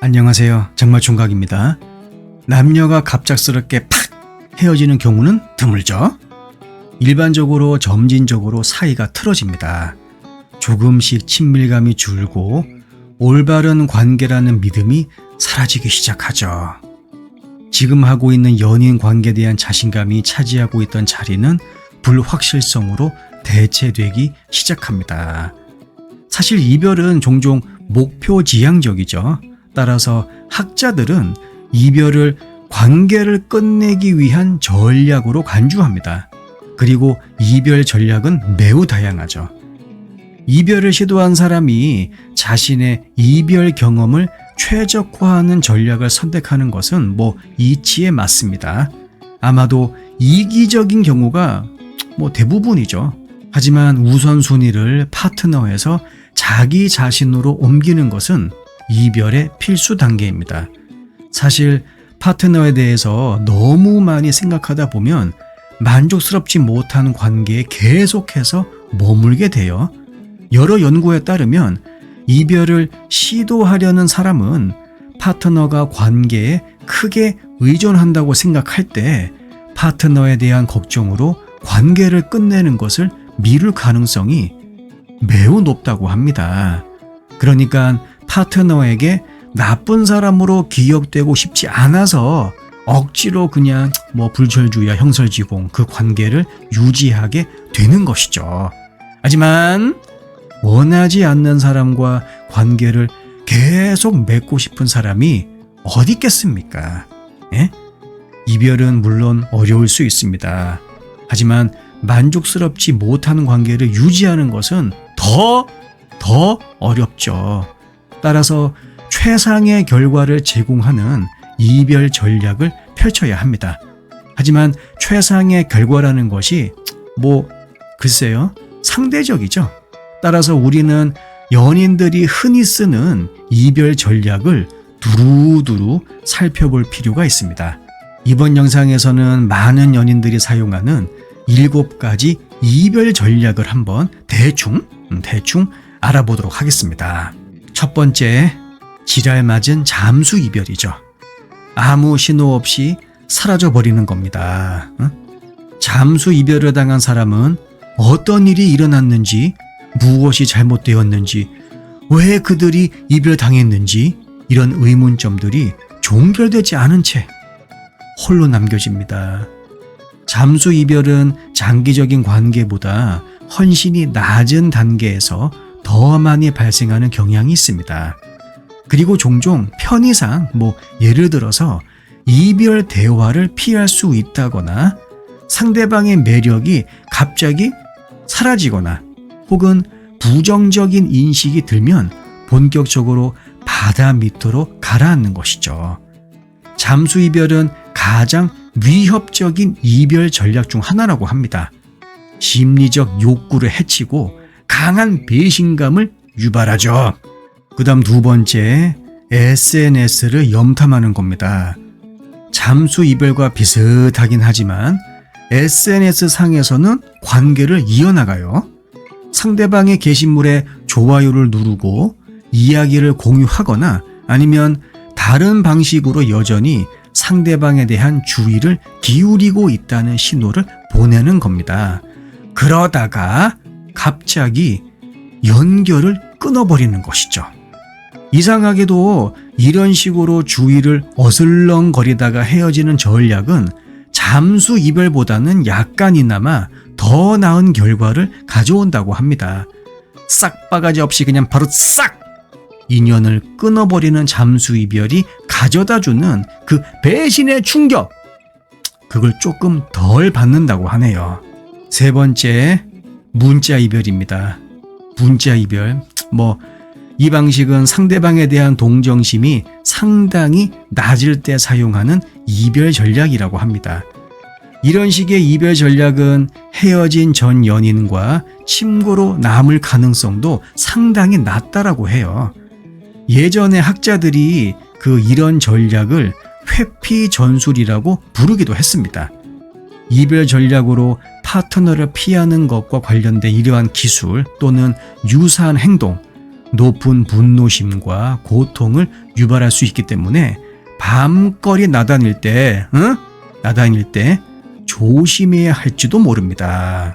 안녕하세요. 정말 총각입니다. 남녀가 갑작스럽게 팍 헤어지는 경우는 드물죠. 일반적으로 점진적으로 사이가 틀어집니다. 조금씩 친밀감이 줄고 올바른 관계라는 믿음이 사라지기 시작하죠. 지금 하고 있는 연인 관계에 대한 자신감이 차지하고 있던 자리는 불확실성으로 대체되기 시작합니다. 사실 이별은 종종 목표지향적이죠. 따라서 학자들은 이별을 관계를 끝내기 위한 전략으로 간주합니다. 그리고 이별 전략은 매우 다양하죠. 이별을 시도한 사람이 자신의 이별 경험을 최적화하는 전략을 선택하는 것은 이치에 맞습니다. 아마도 이기적인 경우가 대부분이죠. 하지만 우선순위를 파트너에서 자기 자신으로 옮기는 것은 이별의 필수 단계입니다. 사실 파트너에 대해서 너무 많이 생각하다 보면 만족스럽지 못한 관계에 계속해서 머물게 돼요. 여러 연구에 따르면 이별을 시도하려는 사람은 파트너가 관계에 크게 의존한다고 생각할 때 파트너에 대한 걱정으로 관계를 끝내는 것을 미룰 가능성이 매우 높다고 합니다. 그러니까 파트너에게 나쁜 사람으로 기억되고 싶지 않아서 억지로 그냥 불철주야 형설지공 그 관계를 유지하게 되는 것이죠. 하지만 원하지 않는 사람과 관계를 계속 맺고 싶은 사람이 어디 있겠습니까? 예? 이별은 물론 어려울 수 있습니다. 하지만 만족스럽지 못한 관계를 유지하는 것은 더 어렵죠. 따라서 최상의 결과를 제공하는 이별 전략을 펼쳐야 합니다. 하지만 최상의 결과라는 것이 글쎄요, 상대적이죠. 따라서 우리는 연인들이 흔히 쓰는 이별 전략을 두루두루 살펴볼 필요가 있습니다. 이번 영상에서는 많은 연인들이 사용하는 7가지 이별 전략을 한번 대충 알아보도록 하겠습니다. 첫 번째, 지랄 맞은 잠수 이별이죠. 아무 신호 없이 사라져버리는 겁니다. 잠수 이별을 당한 사람은 어떤 일이 일어났는지, 무엇이 잘못되었는지, 왜 그들이 이별당했는지 이런 의문점들이 종결되지 않은 채 홀로 남겨집니다. 잠수 이별은 장기적인 관계보다 헌신이 낮은 단계에서 더 많이 발생하는 경향이 있습니다. 그리고 종종 편의상 예를 들어서 이별 대화를 피할 수 있다거나 상대방의 매력이 갑자기 사라지거나 혹은 부정적인 인식이 들면 본격적으로 바다 밑으로 가라앉는 것이죠. 잠수 이별은 가장 위협적인 이별 전략 중 하나라고 합니다. 심리적 욕구를 해치고 강한 배신감을 유발하죠. 그 다음 두 번째, SNS를 염탐하는 겁니다. 잠수 이별과 비슷하긴 하지만 SNS 상에서는 관계를 이어나가요. 상대방의 게시물에 좋아요를 누르고 이야기를 공유하거나 아니면 다른 방식으로 여전히 상대방에 대한 주의를 기울이고 있다는 신호를 보내는 겁니다. 그러다가 갑자기 연결을 끊어버리는 것이죠. 이상하게도 이런 식으로 주의를 어슬렁거리다가 헤어지는 전략은 잠수 이별보다는 약간이나마 더 나은 결과를 가져온다고 합니다. 싹바가지 없이 그냥 바로 싹! 인연을 끊어버리는 잠수 이별이 가져다주는 그 배신의 충격! 그걸 조금 덜 받는다고 하네요. 세 번째, 문자 이별입니다. 문자 이별. 이 방식은 상대방에 대한 동정심이 상당히 낮을 때 사용하는 이별 전략이라고 합니다. 이런 식의 이별 전략은 헤어진 전 연인과 친구로 남을 가능성도 상당히 낮다라고 해요. 예전에 학자들이 이런 전략을 회피 전술이라고 부르기도 했습니다. 이별 전략으로 파트너를 피하는 것과 관련된 이러한 기술 또는 유사한 행동, 높은 분노심과 고통을 유발할 수 있기 때문에 밤거리 나다닐 때 조심해야 할지도 모릅니다.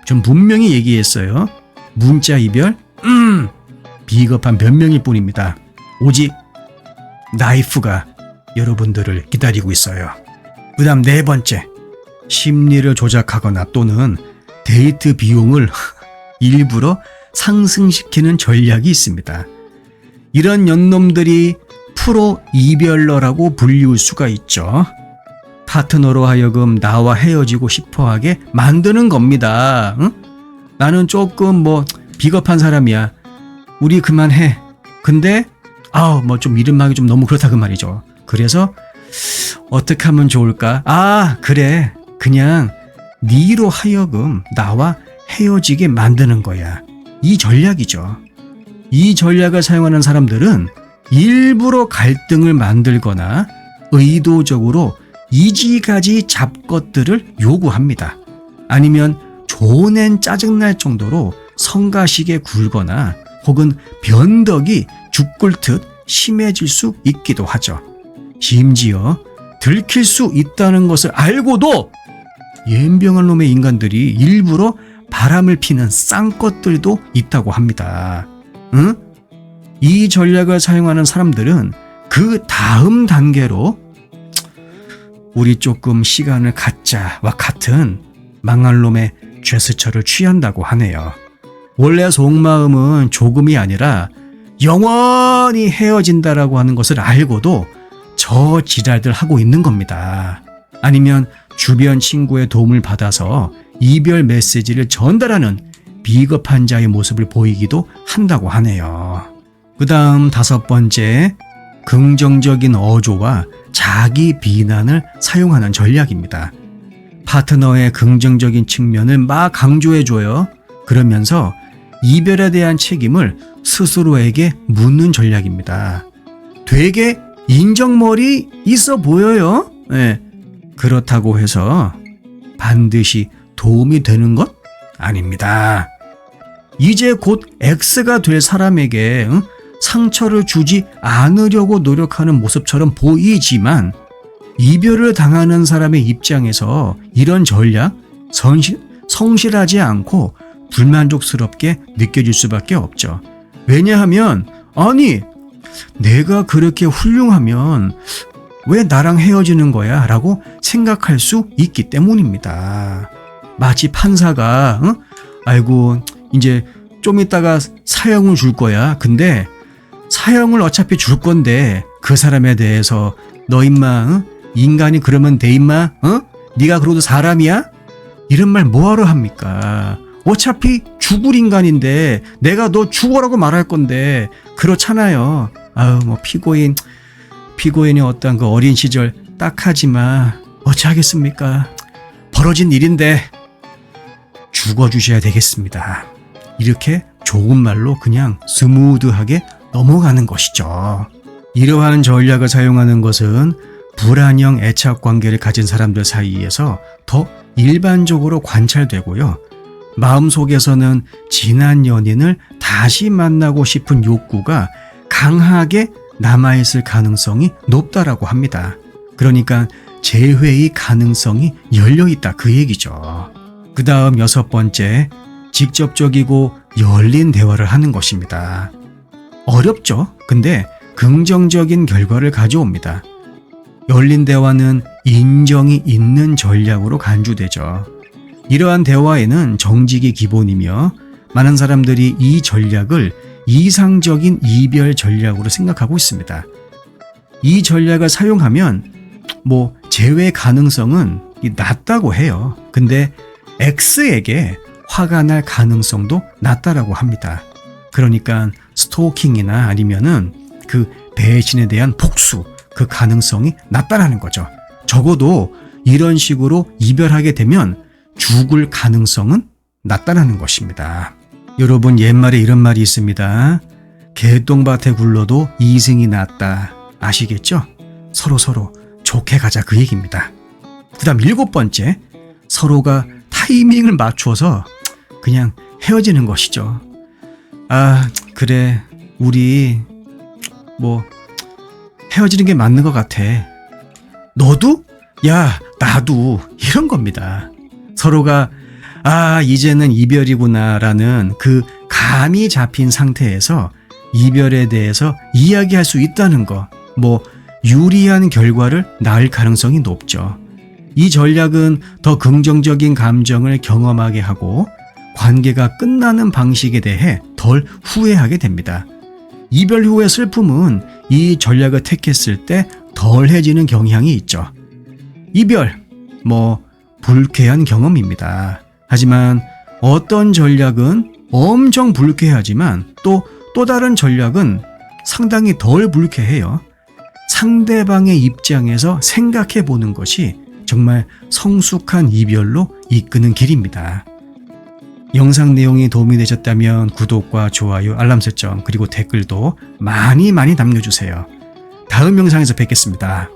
전 분명히 얘기했어요. 문자 이별? 비겁한 변명일 뿐입니다. 오직 나이프가 여러분들을 기다리고 있어요. 그 다음 4번째, 심리를 조작하거나 또는 데이트 비용을 일부러 상승시키는 전략이 있습니다. 이런 연놈들이 프로 이별러라고 불리울 수가 있죠. 파트너로 하여금 나와 헤어지고 싶어하게 만드는 겁니다. 응? 나는 조금 비겁한 사람이야. 우리 그만해. 근데 좀 이름하기 좀 너무 그렇다 그 말이죠. 그래서 어떻게 하면 좋을까? 그래. 그냥 니로 하여금 나와 헤어지게 만드는 거야. 이 전략이죠. 이 전략을 사용하는 사람들은 일부러 갈등을 만들거나 의도적으로 이지가지 잡것들을 요구합니다. 아니면 조낸 짜증날 정도로 성가시게 굴거나 혹은 변덕이 죽을 듯 심해질 수 있기도 하죠. 심지어 들킬 수 있다는 것을 알고도 연병한 놈의 인간들이 일부러 바람을 피는 쌍것들도 있다고 합니다. 응? 이 전략을 사용하는 사람들은 그 다음 단계로 우리 조금 시간을 갖자와 같은 망할 놈의 제스처를 취한다고 하네요. 원래 속마음은 조금이 아니라 영원히 헤어진다라고 하는 것을 알고도 저 지랄들 하고 있는 겁니다. 아니면 주변 친구의 도움을 받아서 이별 메시지를 전달하는 비겁한 자의 모습을 보이기도 한다고 하네요. 그 다음 5번째, 긍정적인 어조와 자기 비난을 사용하는 전략입니다. 파트너의 긍정적인 측면을 막 강조해줘요. 그러면서 이별에 대한 책임을 스스로에게 묻는 전략입니다. 되게 인정머리 있어 보여요. 네. 그렇다고 해서 반드시 도움이 되는 것 아닙니다. 이제 곧 X가 될 사람에게 상처를 주지 않으려고 노력하는 모습처럼 보이지만 이별을 당하는 사람의 입장에서 이런 전략 성실하지 않고 불만족스럽게 느껴질 수밖에 없죠. 왜냐하면 내가 그렇게 훌륭하면 왜 나랑 헤어지는 거야? 라고 생각할 수 있기 때문입니다. 마치 판사가 아이고 이제 좀 이따가 사형을 줄 거야. 근데 사형을 어차피 줄 건데 그 사람에 대해서 너 임마 인간이 그러면 돼 임마? 네가 그러도 사람이야? 이런 말 뭐하러 합니까? 어차피 죽을 인간인데 내가 너 죽어라고 말할 건데 그렇잖아요. 피고인이 어떤 그 어린 시절 딱하지마 어찌 하겠습니까? 벌어진 일인데 죽어주셔야 되겠습니다. 이렇게 좋은 말로 그냥 스무드하게 넘어가는 것이죠. 이러한 전략을 사용하는 것은 불안형 애착관계를 가진 사람들 사이에서 더 일반적으로 관찰되고요. 마음속에서는 지난 연인을 다시 만나고 싶은 욕구가 강하게 남아있을 가능성이 높다라고 합니다. 그러니까 재회의 가능성이 열려있다 그 얘기죠. 그 다음 6번째, 직접적이고 열린 대화를 하는 것입니다. 어렵죠? 근데 긍정적인 결과를 가져옵니다. 열린 대화는 인정이 있는 전략으로 간주되죠. 이러한 대화에는 정직이 기본이며 많은 사람들이 이 전략을 이상적인 이별 전략으로 생각하고 있습니다. 이 전략을 사용하면 재회 가능성은 낮다고 해요. 근데 X에게 화가 날 가능성도 낮다라고 합니다. 그러니까 스토킹이나 아니면은 그 배신에 대한 복수, 그 가능성이 낮다라는 거죠. 적어도 이런 식으로 이별하게 되면 죽을 가능성은 낮다라는 것입니다. 여러분 옛말에 이런 말이 있습니다. 개똥밭에 굴러도 이승이 낫다. 아시겠죠? 서로 좋게 가자 그 얘기입니다. 그 다음 7번째, 서로가 타이밍을 맞춰서 그냥 헤어지는 것이죠. 그래 우리 뭐 헤어지는 게 맞는 것 같아. 너도? 야, 나도. 이런 겁니다. 서로가 이제는 이별이구나라는 그 감이 잡힌 상태에서 이별에 대해서 이야기할 수 있다는 거, 뭐 유리한 결과를 낳을 가능성이 높죠. 이 전략은 더 긍정적인 감정을 경험하게 하고 관계가 끝나는 방식에 대해 덜 후회하게 됩니다. 이별 후의 슬픔은 이 전략을 택했을 때 덜해지는 경향이 있죠. 이별, 불쾌한 경험입니다. 하지만 어떤 전략은 엄청 불쾌하지만 또 다른 전략은 상당히 덜 불쾌해요. 상대방의 입장에서 생각해 보는 것이 정말 성숙한 이별로 이끄는 길입니다. 영상 내용이 도움이 되셨다면 구독과 좋아요, 알람 설정, 그리고 댓글도 많이 남겨주세요. 다음 영상에서 뵙겠습니다.